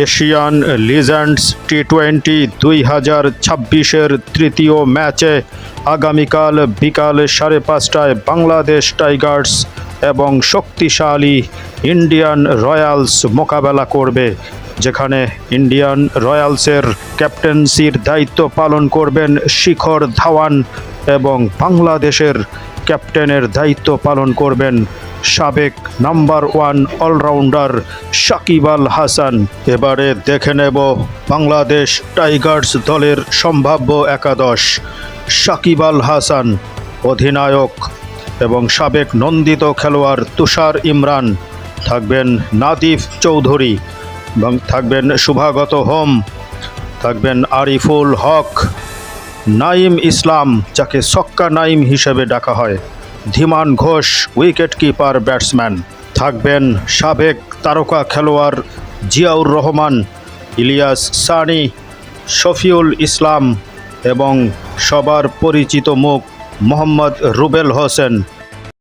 Asian legends টি-20 2026-এর তৃতীয় ম্যাচে আগামীকাল বিকাল 5:30টায় বাংলাদেশ টাইগার্স এবং শক্তিশালী ইন্ডিয়ান রয়্যালস মোকাবেলা করবে, যেখানে ইন্ডিয়ান রয়্যালসের ক্যাপ্টেন্সির দায়িত্ব পালন করবেন শিখর ধাওয়ান এবং বাংলাদেশের ক্যাপ্টেনের দায়িত্ব পালন করবেন সাবেক নাম্বার 1 অলরাউন্ডার সাকিব আল হাসান। এবারে দেখে নেব বাংলাদেশ টাইগার্স দলের সম্ভাব্য একাদশ। সাকিব আল হাসান অধিনায়ক এবং সাবেক নন্দিত খেলোয়াড় তুষার ইমরান, থাকবেন নাদিফ চৌধুরী এবং থাকবেন শুভাগত হোম, থাকবেন আরিফুল হক, নাইম ইসলাম যাকে ছক্কা নাইম হিসেবে ডাকা হয়, ধীমান ঘোষ উইকেট কিপার ব্যাটসম্যান, থাকবেন সাবেক তারকা খেলোয়াড় জিয়াউর রহমান, ইলিয়াস সানি, শফিউল ইসলাম এবং সবার পরিচিত মুখ মোহাম্মদ রুবেল হোসেন।